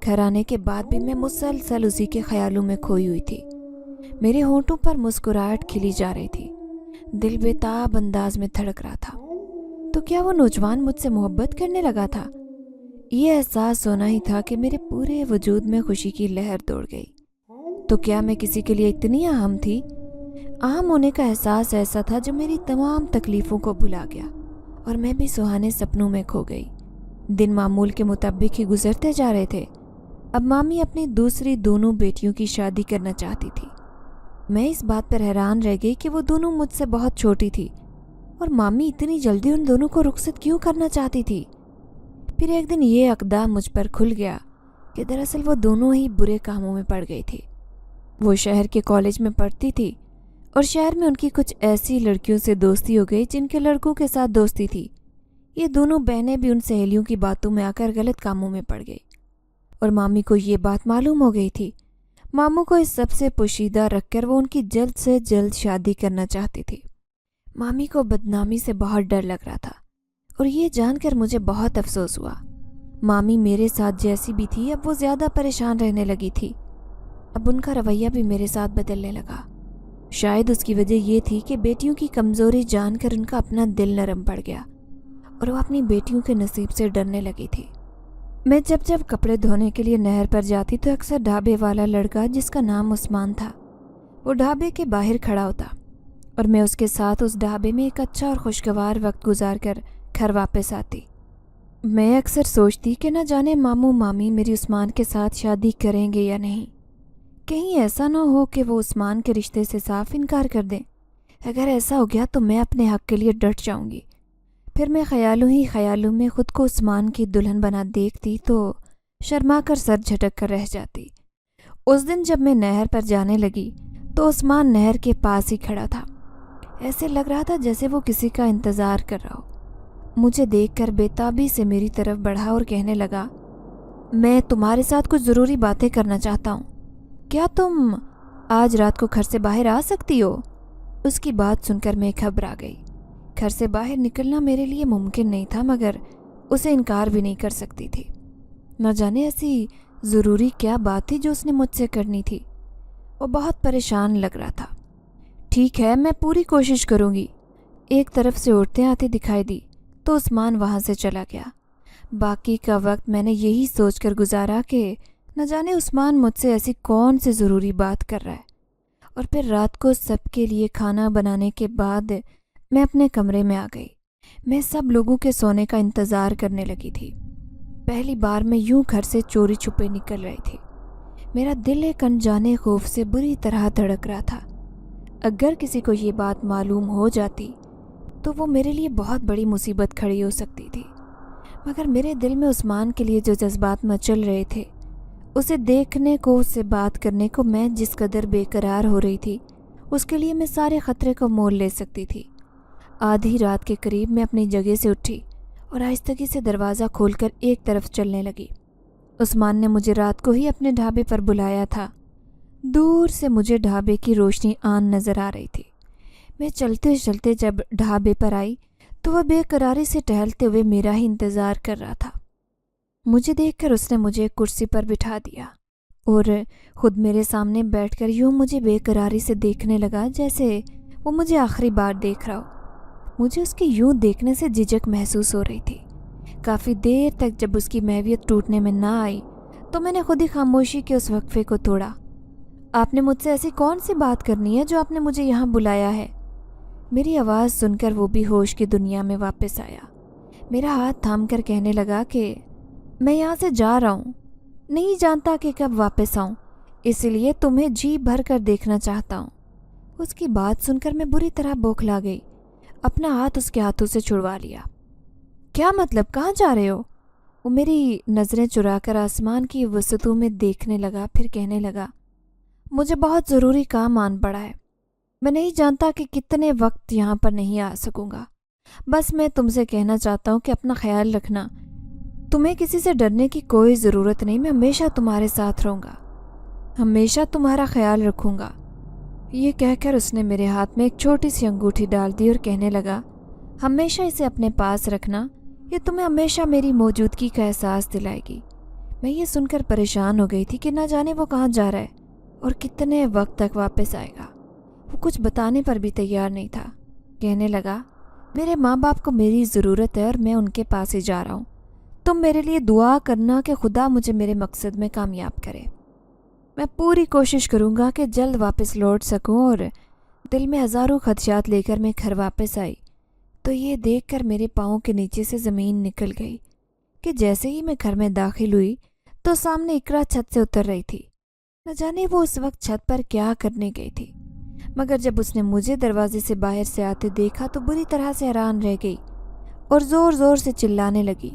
घर आने के बाद भी मैं मुसलसल उसी के ख्यालों में खोई हुई थी। मेरे होंठों पर मुस्कुराहट खिली जा रही थी, दिल बेताब अंदाज में धड़क रहा था। तो क्या वो नौजवान मुझसे मोहब्बत करने लगा था? ये एहसास होना ही था कि मेरे पूरे वजूद में खुशी की लहर दौड़ गई। तो क्या मैं किसी के लिए इतनी अहम थी? अहम होने का एहसास ऐसा था जो मेरी तमाम तकलीफ़ों को भुला गया और मैं भी सुहाने सपनों में खो गई। दिन मामूल के मुताबिक ही गुजरते जा रहे थे। अब मामी अपनी दूसरी दोनों बेटियों की शादी करना चाहती थी। मैं इस बात पर हैरान रह गई कि वो दोनों मुझसे बहुत छोटी थी और मामी इतनी जल्दी उन दोनों को रुखसत क्यों करना चाहती थी। फिर एक दिन ये अक़दाम मुझ पर खुल गया कि दरअसल वो दोनों ही बुरे कामों में पड़ गई थी। वो शहर के कॉलेज में पढ़ती थी और शहर में उनकी कुछ ऐसी लड़कियों से दोस्ती हो गई जिनके लड़कों के साथ दोस्ती थी। ये दोनों बहनें भी उन सहेलियों की बातों में आकर गलत कामों में पड़ गई और मामी को ये बात मालूम हो गई थी। मामू को इस सबसे पोशीदा रखकर वो उनकी जल्द से जल्द शादी करना चाहती थी। मामी को बदनामी से बहुत डर लग रहा था और ये जानकर मुझे बहुत अफसोस हुआ। मामी मेरे साथ जैसी भी थी अब वो ज़्यादा परेशान रहने लगी थी। अब उनका रवैया भी मेरे साथ बदलने लगा। शायद उसकी वजह ये थी कि बेटियों की कमज़ोरी जानकर उनका अपना दिल नरम पड़ गया और वो अपनी बेटियों के नसीब से डरने लगी थी। मैं जब कपड़े धोने के लिए नहर पर जाती तो अक्सर ढाबे वाला लड़का जिसका नाम उस्मान था वो ढाबे के बाहर खड़ा होता और मैं उसके साथ उस ढाबे में एक अच्छा और खुशगवार वक्त गुजार कर घर वापस आती। मैं अक्सर सोचती कि न जाने मामू मामी मेरी उस्मान के साथ शादी करेंगे या नहीं। कहीं ऐसा ना हो कि वो उस्मान के रिश्ते से साफ इनकार कर दें। अगर ऐसा हो गया तो मैं अपने हक़ के लिए डट जाऊंगी। फिर मैं ख्यालों ही ख्यालों में ख़ुद को उस्मान की दुल्हन बना देखती तो शर्मा कर सर झटक कर रह जाती। उस दिन जब मैं नहर पर जाने लगी तो उस्मान नहर के पास ही खड़ा था। ऐसे लग रहा था जैसे वो किसी का इंतज़ार कर रहा हो। मुझे देखकर बेताबी से मेरी तरफ बढ़ा और कहने लगा, मैं तुम्हारे साथ कुछ ज़रूरी बातें करना चाहता हूँ। क्या तुम आज रात को घर से बाहर आ सकती हो? उसकी बात सुनकर मैं घबरा गई। घर से बाहर निकलना मेरे लिए मुमकिन नहीं था मगर उसे इनकार भी नहीं कर सकती थी। न जाने ऐसी ज़रूरी क्या बात थी जो उसने मुझसे करनी थी। वो बहुत परेशान लग रहा था। ठीक है, मैं पूरी कोशिश करूँगी। एक तरफ से औरतें आती दिखाई दी तो उस्मान वहाँ से चला गया। बाकी का वक्त मैंने यही सोचकर गुजारा कि न जाने उस्मान मुझसे ऐसी कौन सी ज़रूरी बात कर रहा है। और फिर रात को सबके लिए खाना बनाने के बाद मैं अपने कमरे में आ गई। मैं सब लोगों के सोने का इंतज़ार करने लगी थी। पहली बार मैं यूं घर से चोरी छुपे निकल रही थी। मेरा दिल एक अनजाने खौफ से बुरी तरह धड़क रहा था। अगर किसी को ये बात मालूम हो जाती तो वो मेरे लिए बहुत बड़ी मुसीबत खड़ी हो सकती थी। मगर मेरे दिल में उस्मान के लिए जो जज्बात मचल रहे थे, उसे देखने को, उससे बात करने को मैं जिस कदर बेकरार हो रही थी, उसके लिए मैं सारे ख़तरे को मोल ले सकती थी। आधी रात के करीब मैं अपनी जगह से उठी और आहिस्तगी से दरवाज़ा खोलकर एक तरफ चलने लगी। उस्मान ने मुझे रात को ही अपने ढाबे पर बुलाया था। दूर से मुझे ढाबे की रोशनी आन नज़र आ रही थी। मैं चलते चलते जब ढाबे पर आई तो वह बेकरारी से टहलते हुए मेरा ही इंतज़ार कर रहा था। मुझे देखकर उसने मुझे एक कुर्सी पर बिठा दिया और ख़ुद मेरे सामने बैठकर यूं मुझे बेकरारी से देखने लगा जैसे वो मुझे आखिरी बार देख रहा हो। मुझे उसके यूं देखने से झिझक महसूस हो रही थी। काफ़ी देर तक जब उसकी महवियत टूटने में ना आई तो मैंने खुद ही खामोशी के उस वक्फे को तोड़ा। आपने मुझसे ऐसी कौन सी बात करनी है जो आपने मुझे यहाँ बुलाया है? मेरी आवाज़ सुनकर वो भी होश की दुनिया में वापस आया। मेरा हाथ थाम कर कहने लगा कि मैं यहाँ से जा रहा हूँ, नहीं जानता कि कब वापस आऊँ, इसलिए तुम्हें जी भर कर देखना चाहता हूँ। उसकी बात सुनकर मैं बुरी तरह बौखला गई। अपना हाथ उसके हाथों से छुड़वा लिया। क्या मतलब, कहाँ जा रहे हो? वो मेरी नज़रें चुराकर आसमान की वसतों में देखने लगा, फिर कहने लगा, मुझे बहुत ज़रूरी काम आन पड़ा है। मैं नहीं जानता कि कितने वक्त यहाँ पर नहीं आ सकूँगा। बस मैं तुमसे कहना चाहता हूँ कि अपना ख्याल रखना। तुम्हें किसी से डरने की कोई ज़रूरत नहीं। मैं हमेशा तुम्हारे साथ रहूँगा, हमेशा तुम्हारा ख्याल रखूँगा। یہ کہہ کر اس نے میرے ہاتھ میں ایک چھوٹی سی انگوٹھی ڈال دی اور کہنے لگا، ہمیشہ اسے اپنے پاس رکھنا، یہ تمہیں ہمیشہ میری موجودگی کا احساس دلائے گی۔ میں یہ سن کر پریشان ہو گئی تھی کہ نہ جانے وہ کہاں جا رہا ہے اور کتنے وقت تک واپس آئے گا۔ وہ کچھ بتانے پر بھی تیار نہیں تھا۔ کہنے لگا، میرے ماں باپ کو میری ضرورت ہے اور میں ان کے پاس ہی جا رہا ہوں۔ تم میرے لیے دعا کرنا کہ خدا مجھے میرے مقصد میں کامیاب کرے۔ میں پوری کوشش کروں گا کہ جلد واپس لوٹ سکوں۔ اور دل میں ہزاروں خدشات لے کر میں گھر واپس آئی تو یہ دیکھ کر میرے پاؤں کے نیچے سے زمین نکل گئی کہ جیسے ہی میں گھر میں داخل ہوئی تو سامنے اقرا چھت سے اتر رہی تھی۔ نہ جانے وہ اس وقت چھت پر کیا کرنے گئی تھی، مگر جب اس نے مجھے دروازے سے باہر سے آتے دیکھا تو بری طرح سے حیران رہ گئی اور زور زور سے چلانے لگی،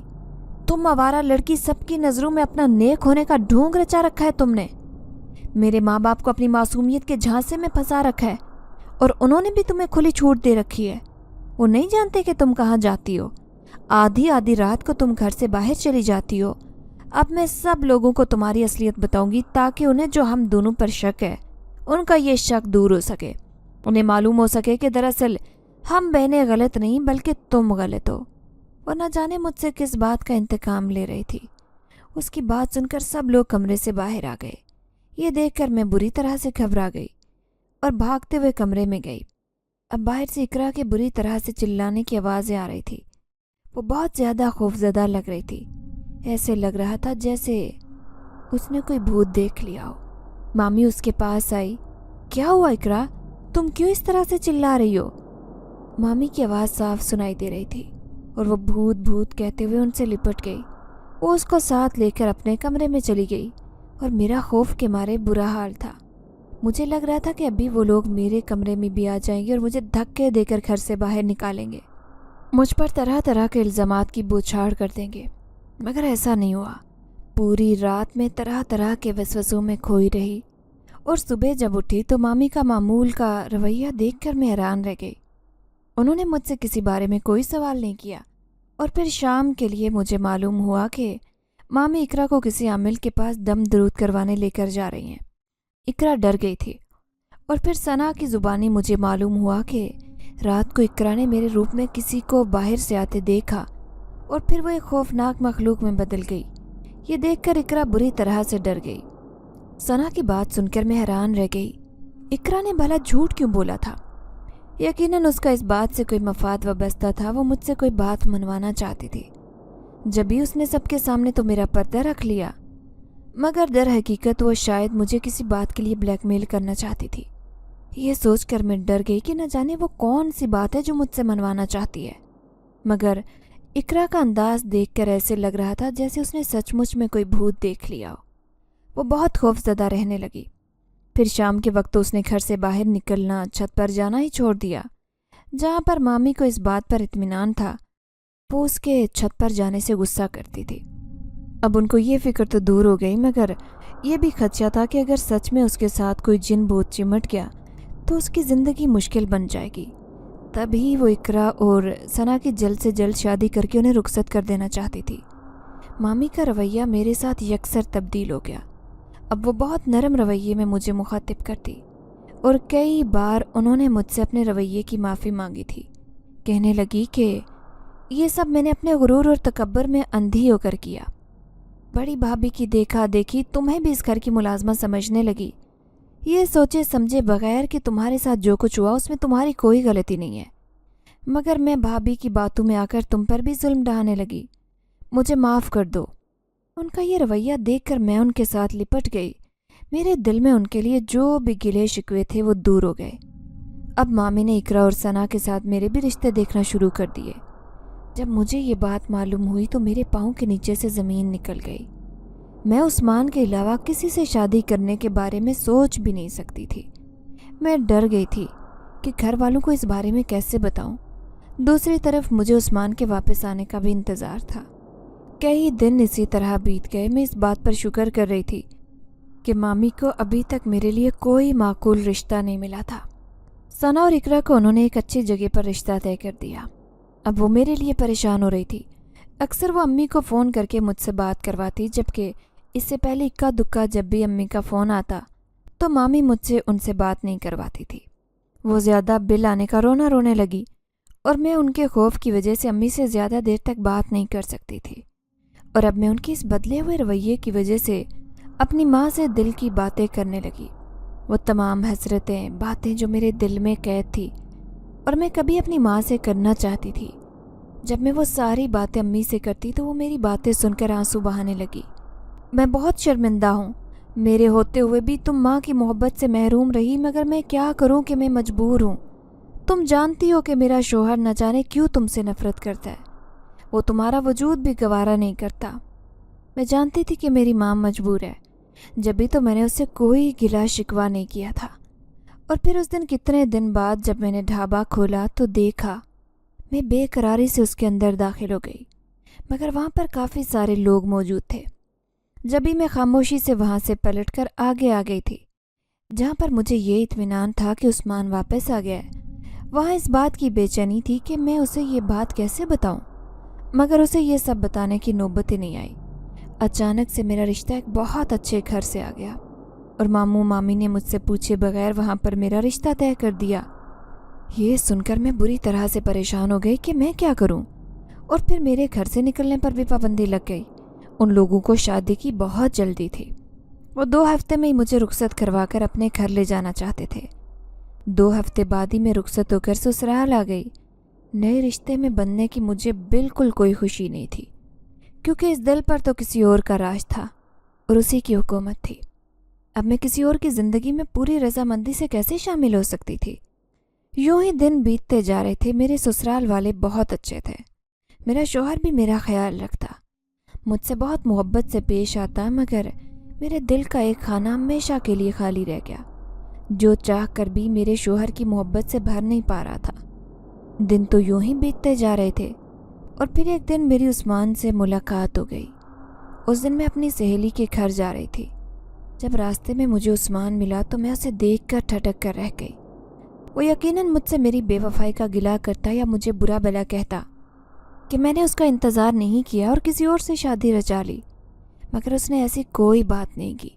تم آوارہ لڑکی، سب کی نظروں میں اپنا نیک ہونے کا ڈھونگ رچا رکھا ہے تم نے۔ میرے ماں باپ کو اپنی معصومیت کے جھانسے میں پھنسا رکھا ہے اور انہوں نے بھی تمہیں کھلی چھوٹ دے رکھی ہے۔ وہ نہیں جانتے کہ تم کہاں جاتی ہو۔ آدھی آدھی رات کو تم گھر سے باہر چلی جاتی ہو۔ اب میں سب لوگوں کو تمہاری اصلیت بتاؤں گی تاکہ انہیں جو ہم دونوں پر شک ہے ان کا یہ شک دور ہو سکے، انہیں معلوم ہو سکے کہ دراصل ہم بہنیں غلط نہیں بلکہ تم غلط ہو۔ اور نہ جانے مجھ سے کس بات کا انتقام لے رہی تھی۔ اس کی بات سن کر سب لوگ کمرے سے باہر آ گئے۔ یہ دیکھ کر میں بری طرح سے گھبرا گئی اور بھاگتے ہوئے کمرے میں گئی۔ اب باہر سے اقرا کے بری طرح سے چلانے کی آوازیں آ رہی تھی۔ وہ بہت زیادہ خوفزدہ لگ رہی تھی، ایسے لگ رہا تھا جیسے اس نے کوئی بھوت دیکھ لیا ہو۔ مامی اس کے پاس آئی، کیا ہوا اقرا، تم کیوں اس طرح سے چلا رہی ہو؟ مامی کی آواز صاف سنائی دے رہی تھی اور وہ بھوت بھوت کہتے ہوئے ان سے لپٹ گئی۔ وہ اس کو ساتھ لے کر اپنے کمرے میں چلی گئی اور میرا خوف کے مارے برا حال تھا۔ مجھے لگ رہا تھا کہ ابھی وہ لوگ میرے کمرے میں بھی آ جائیں گے اور مجھے دھکے دے کر گھر سے باہر نکالیں گے، مجھ پر طرح طرح کے الزامات کی بوچھاڑ کر دیں گے، مگر ایسا نہیں ہوا۔ پوری رات میں طرح طرح کے وسوسوں میں کھوئی رہی اور صبح جب اٹھی تو مامی کا معمول کا رویہ دیکھ کر میں حیران رہ گئی۔ انہوں نے مجھ سے کسی بارے میں کوئی سوال نہیں کیا اور پھر شام کے لیے مجھے معلوم ہوا کہ مامی اقرا کو کسی عامل کے پاس دم درود کروانے لے کر جا رہی ہیں۔ اقرا ڈر گئی تھی اور پھر ثنا کی زبانی مجھے معلوم ہوا کہ رات کو اقرا نے میرے روپ میں کسی کو باہر سے آتے دیکھا اور پھر وہ ایک خوفناک مخلوق میں بدل گئی۔ یہ دیکھ کر اقرا بری طرح سے ڈر گئی۔ ثنا کی بات سن کر میں حیران رہ گئی، اقرا نے بھلا جھوٹ کیوں بولا تھا؟ یقیناً اس کا اس بات سے کوئی مفاد وابستہ تھا، وہ مجھ سے کوئی بات منوانا چاہتی تھی۔ جب بھی اس نے سب کے سامنے تو میرا پردہ رکھ لیا، مگر در حقیقت وہ شاید مجھے کسی بات کے لیے بلیک میل کرنا چاہتی تھی۔ یہ سوچ کر میں ڈر گئی کہ نہ جانے وہ کون سی بات ہے جو مجھ سے منوانا چاہتی ہے، مگر اقرا کا انداز دیکھ کر ایسے لگ رہا تھا جیسے اس نے سچ مچ میں کوئی بھوت دیکھ لیا ہو۔ وہ بہت خوفزدہ رہنے لگی۔ پھر شام کے وقت اس نے گھر سے باہر نکلنا، چھت پر جانا ہی چھوڑ دیا۔ جہاں پر مامی کو اس بات پر اطمینان تھا، وہ اس کے چھت پر جانے سے غصہ کرتی تھی۔ اب ان کو یہ فکر تو دور ہو گئی، مگر یہ بھی خدشہ تھا کہ اگر سچ میں اس کے ساتھ کوئی جن بھوت چمٹ گیا تو اس کی زندگی مشکل بن جائے گی۔ تبھی وہ اقرا اور ثنا کی جلد سے جلد شادی کر کے انہیں رخصت کر دینا چاہتی تھی۔ مامی کا رویہ میرے ساتھ یکسر تبدیل ہو گیا۔ اب وہ بہت نرم رویے میں مجھے مخاطب کرتی اور کئی بار انہوں نے مجھ سے اپنے رویے کی معافی مانگی تھی۔ کہنے لگی کہ یہ سب میں نے اپنے غرور اور تکبر میں اندھی ہو کر کیا۔ بڑی بھابھی کی دیکھا دیکھی تمہیں بھی اس گھر کی ملازمہ سمجھنے لگی، یہ سوچے سمجھے بغیر کہ تمہارے ساتھ جو کچھ ہوا اس میں تمہاری کوئی غلطی نہیں ہے، مگر میں بھابھی کی باتوں میں آ کر تم پر بھی ظلم ڈھانے لگی، مجھے معاف کر دو۔ ان کا یہ رویہ دیکھ کر میں ان کے ساتھ لپٹ گئی۔ میرے دل میں ان کے لیے جو بھی گلے شکوے تھے وہ دور ہو گئے۔ اب مامی نے اقرا اور ثنا کے ساتھ میرے بھی رشتے دیکھنا شروع کر دیے۔ جب مجھے یہ بات معلوم ہوئی تو میرے پاؤں کے نیچے سے زمین نکل گئی۔ میں عثمان کے علاوہ کسی سے شادی کرنے کے بارے میں سوچ بھی نہیں سکتی تھی۔ میں ڈر گئی تھی کہ گھر والوں کو اس بارے میں کیسے بتاؤں۔ دوسری طرف مجھے عثمان کے واپس آنے کا بھی انتظار تھا۔ کئی دن اسی طرح بیت گئے۔ میں اس بات پر شکر کر رہی تھی کہ مامی کو ابھی تک میرے لیے کوئی معقول رشتہ نہیں ملا تھا۔ ثنا اور اقرا کو انہوں نے ایک اچھی جگہ پر رشتہ طے کر دیا۔ اب وہ میرے لیے پریشان ہو رہی تھی۔ اکثر وہ امی کو فون کر کے مجھ سے بات کرواتی، جبکہ اس سے پہلے اکا دکا جب بھی امی کا فون آتا तो मामी मुझसे उनसे बात नहीं करवाती थी। वो ज़्यादा बिल आने का रोना रोने लगी और मैं उनके खौफ की वजह से अम्मी से ज़्यादा देर तक बात नहीं कर सकती थी। और अब मैं उनकी इस बदले हुए रवैये की वजह से अपनी माँ से दिल की बातें करने लगी। वो तमाम हसरतें, बातें जो मेरे दिल में कैद थी और मैं कभी अपनी माँ से करना चाहती थी, जब मैं वो सारी बातें अम्मी से करती तो वो मेरी बातें सुनकर आंसू बहाने लगी। मैं बहुत शर्मिंदा हूँ, मेरे होते हुए भी तुम माँ की मोहब्बत से महरूम रही, मगर मैं क्या करूँ कि मैं मजबूर हूँ। तुम जानती हो कि मेरा शौहर न जाने क्यों तुमसे नफरत करता है, वो तुम्हारा वजूद भी गवारा नहीं करता। मैं जानती थी कि मेरी माँ मजबूर है, जब भी तो मैंने उससे कोई गिला शिकवा नहीं किया था। और फिर उस दिन कितने दिन बाद जब मैंने ढाबा खोला तो देखा, मैं बेकरारी से उसके अंदर दाखिल हो गई, मगर वहाँ पर काफ़ी सारे लोग मौजूद थे। जब भी मैं खामोशी से वहाँ से पलटकर आगे आ गई थी, जहाँ पर मुझे ये इत्मीनान था कि उस्मान वापस आ गया है, वहाँ इस बात की बेचैनी थी कि मैं उसे ये बात कैसे बताऊँ, मगर उसे ये सब बताने की नौबत ही नहीं आई। अचानक से मेरा रिश्ता एक बहुत अच्छे घर से आ गया और मामू मामी ने मुझसे पूछे बगैर वहाँ पर मेरा रिश्ता तय कर दिया। ये सुनकर मैं बुरी तरह से परेशान हो गई कि मैं क्या करूँ। और फिर मेरे घर से निकलने पर भी पाबंदी लग गई। उन लोगों को शादी की बहुत जल्दी थी। वो 2 हफ्ते में ही मुझे रुखसत करवा कर अपने घर ले जाना चाहते थे। 2 हफ्ते बाद ही मैं रुखसत होकर ससुराल आ गई। नए रिश्ते में बनने की मुझे बिल्कुल कोई खुशी नहीं थी, क्योंकि इस दिल पर तो किसी और का राज था और उसी की हुकूमत थी। अब मैं किसी और की ज़िंदगी में पूरी रजामंदी से कैसे शामिल हो सकती थी। यूं ही दिन बीतते जा रहे थे। मेरे ससुराल वाले बहुत अच्छे थे। मेरा शौहर भी मेरा ख्याल रखता, मुझसे बहुत मोहब्बत से पेश आता, मगर मेरे दिल का एक खाना हमेशा के लिए खाली रह गया, जो चाह कर भी मेरे शौहर की मोहब्बत से भर नहीं पा रहा था। दिन तो यूं ही बीतते जा रहे थे और फिर एक दिन मेरी उस्मान से मुलाकात हो गई। उस दिन मैं अपनी सहेली के घर जा रही थी। जब रास्ते में मुझे उस्मान मिला तो मैं उसे देखकर ठटक कर रह गई। वो यकीनन मुझसे मेरी बेवफाई का गिला करता या मुझे बुरा भला कहता कि मैंने उसका इंतज़ार नहीं किया और किसी और से शादी रचा ली, मगर उसने ऐसी कोई बात नहीं की।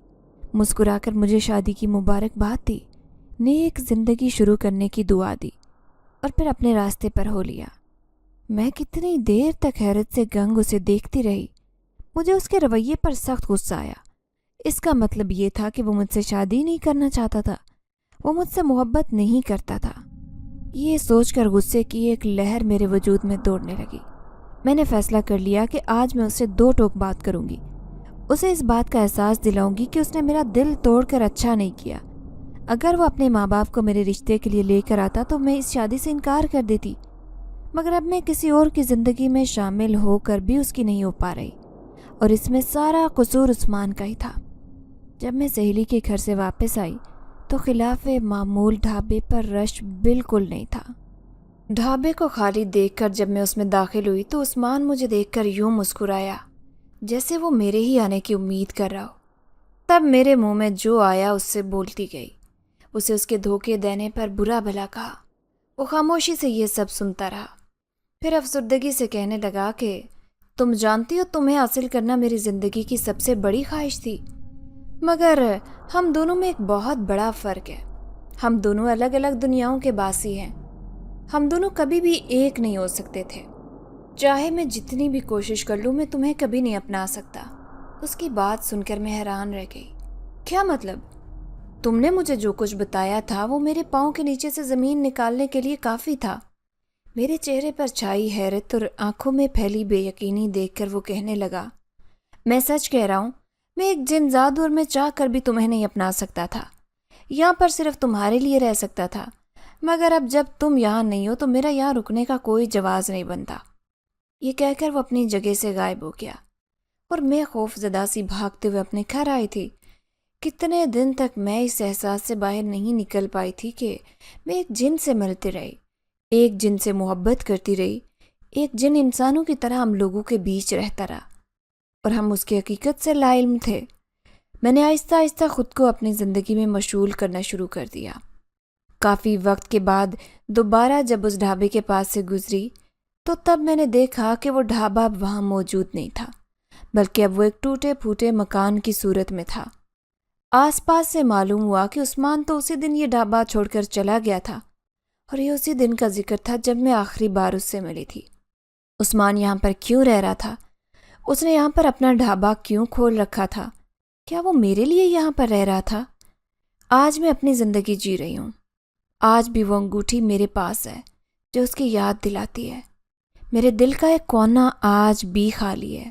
मुस्कुराकर मुझे शादी की मुबारकबाद दी, नेक ज़िंदगी शुरू करने की दुआ दी और फिर अपने रास्ते पर हो लिया। मैं कितनी देर तक हैरत से गंग उसे देखती रही। मुझे उसके रवैये पर सख्त गुस्सा आया। इसका मतलब ये था कि वो मुझसे शादी नहीं करना चाहता था, वो मुझसे मोहब्बत नहीं करता था। ये सोचकर गुस्से की एक लहर मेरे वजूद में दौड़ने लगी। मैंने फैसला कर लिया कि आज मैं उससे 2 टोक बात करूंगी। उसे इस बात का एहसास दिलाऊंगी कि उसने मेरा दिल तोड़कर अच्छा नहीं किया। अगर वो अपने माँ बाप को मेरे रिश्ते के लिए लेकर आता तो मैं इस शादी से इनकार कर देती, मगर अब मैं किसी और की ज़िंदगी में शामिल होकर भी उसकी नहीं हो पा रही और इसमें सारा कसूर उस्मान का ही था। जब मैं सहेली के घर से वापस आई तो खिलाफ़े मामूल ढाबे पर रश बिल्कुल नहीं था। ढाबे को खाली देखकर जब मैं उसमें दाखिल हुई तो उस्मान मुझे देखकर यूं मुस्कुराया जैसे वो मेरे ही आने की उम्मीद कर रहा हो। तब मेरे मुंह में जो आया उससे बोलती गई। उसे उसके धोखे देने पर बुरा भला कहा। वो खामोशी से ये सब सुनता रहा। फिर अफसरदगी से कहने लगा कि तुम जानती हो तुम्हें हासिल करना मेरी ज़िंदगी की सबसे बड़ी ख्वाहिश थी, मगर हम दोनों में एक बहुत बड़ा फ़र्क है। हम दोनों अलग अलग दुनियाओं के बासी हैं। हम दोनों कभी भी एक नहीं हो सकते थे। चाहे मैं जितनी भी कोशिश कर लूँ मैं तुम्हें कभी नहीं अपना सकता। उसकी बात सुनकर मैं हैरान रह गई। क्या मतलब? तुमने मुझे जो कुछ बताया था वो मेरे पाँव के नीचे से ज़मीन निकालने के लिए काफ़ी था। मेरे चेहरे पर छाई हैरत और आंखों में फैली बेयकीनी देखकर वो कहने लगा, मैं सच कह रहा हूँ, मैं एक जिनजाद और मैं चाह कर भी तुम्हें नहीं अपना सकता था। यहाँ पर सिर्फ तुम्हारे लिए रह सकता था, मगर अब जब तुम यहाँ नहीं हो तो मेरा यहाँ रुकने का कोई जवाज़ नहीं बनता। ये कहकर वो अपनी जगह से गायब हो गया और मैं खौफजदा सी भागते हुए अपने घर आई थी। कितने दिन तक मैं इस एहसास से बाहर नहीं निकल पाई थी कि मैं एक जिन से मिलती रही, एक जिन से मोहब्बत करती रही, एक जिन इंसानों की तरह हम लोगों के बीच रहता रहा और हम उसकी हकीकत से लाइल्म थे। मैंने आहिस्ता आहिस्ता खुद को अपनी ज़िंदगी में मशगूल करना शुरू कर दिया। काफ़ी वक्त के बाद दोबारा जब उस ढाबे के पास से गुजरी तो तब मैंने देखा कि वो ढाबा अब वहाँ मौजूद नहीं था, बल्कि अब वो एक टूटे फूटे मकान की सूरत में था। آس پاس سے معلوم ہوا کہ عثمان تو اسی دن یہ ڈھابہ چھوڑ کر چلا گیا تھا، اور یہ اسی دن کا ذکر تھا جب میں آخری بار اس سے ملی تھی۔ عثمان یہاں پر کیوں رہ رہا تھا؟ اس نے یہاں پر اپنا ڈھابہ کیوں کھول رکھا تھا؟ کیا وہ میرے لیے یہاں پر رہ رہا تھا؟ آج میں اپنی زندگی جی رہی ہوں۔ آج بھی وہ انگوٹھی میرے پاس ہے جو اس کی یاد دلاتی ہے۔ میرے دل کا ایک کونا آج بھی خالی ہے۔